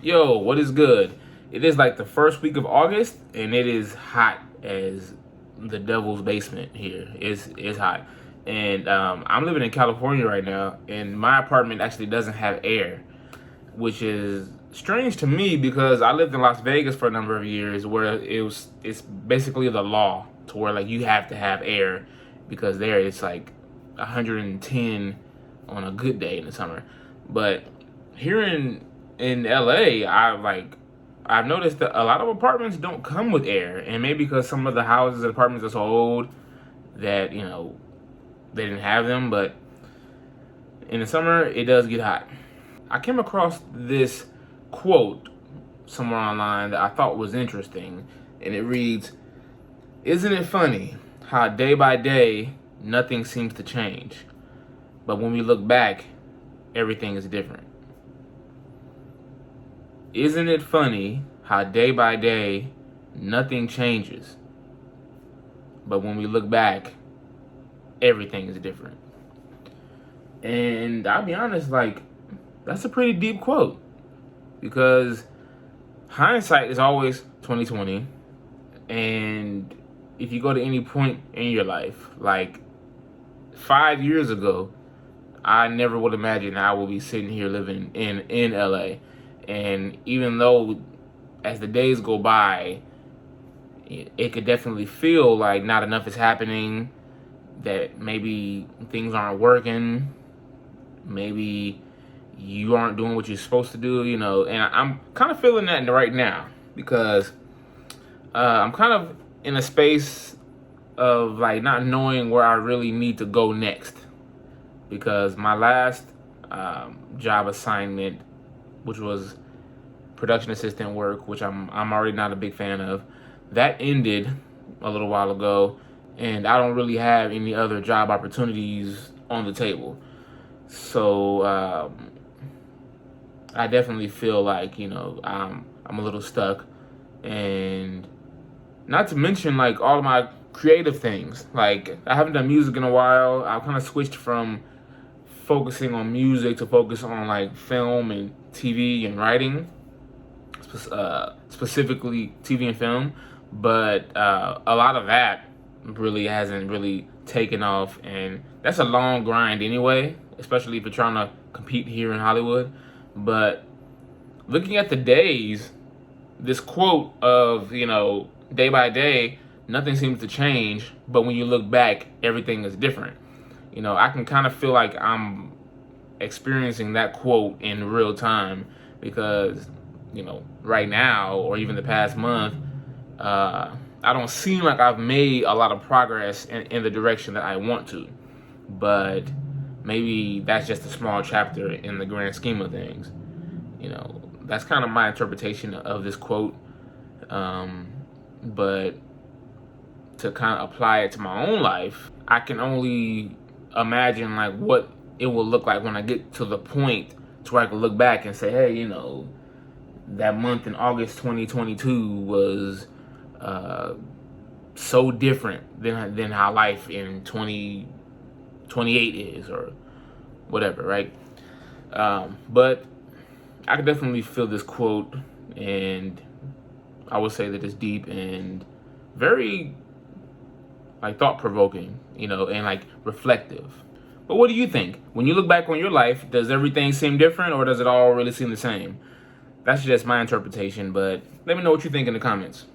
Yo, what is good? It is like the first week of August, and it is hot as the devil's basement here. It's hot, and I'm living in California right now, and my apartment actually doesn't have air, which is strange to me because I lived in Las Vegas for a number of years, where it's basically the law to where like you have to have air because there it's like 110 on a good day in the summer, but here in LA, I've noticed that a lot of apartments don't come with air, and maybe because some of the houses and apartments are so old that they didn't have them. But in the summer, it does get hot. I came across this quote somewhere online that I thought was interesting, and it reads, "Isn't it funny how day by day nothing seems to change, but when we look back, everything is different." Isn't it funny how day by day nothing changes, but when we look back, everything is different? And I'll be honest, like, that's a pretty deep quote because hindsight is always 2020. And if you go to any point in your life, like 5 years ago, I never would imagine I will be sitting here living in LA. And even though as the days go by, it could definitely feel like not enough is happening, that maybe things aren't working, maybe you aren't doing what you're supposed to do, and I'm kind of feeling that right now because I'm kind of in a space of like not knowing where I really need to go next because my last job assignment, which was production assistant work, which I'm already not a big fan of, that ended a little while ago, and I don't really have any other job opportunities on the table. So I definitely feel like I'm a little stuck, and not to mention like all of my creative things. Like I haven't done music in a while. I've kind of switched from focusing on music to focus on like film and TV and writing, specifically TV and film. But a lot of that really hasn't really taken off, and that's a long grind anyway, especially if you're trying to compete here in Hollywood. But looking at the days, this quote of day by day nothing seems to change, but when you look back, everything is different. I can kind of feel like I'm experiencing that quote in real time because, right now or even the past month, I don't seem like I've made a lot of progress in the direction that I want to. But maybe that's just a small chapter in the grand scheme of things. That's kind of my interpretation of this quote. But to kind of apply it to my own life, I can only imagine like what it will look like when I get to the point to where I can look back and say, hey, that month in August 2022 was so different than how life in 2028 is, or whatever, right? But I could definitely feel this quote, and I would say that it's deep and very like thought-provoking, and like reflective. But what do you think? When you look back on your life, does everything seem different, or does it all really seem the same? That's just my interpretation, but let me know what you think in the comments.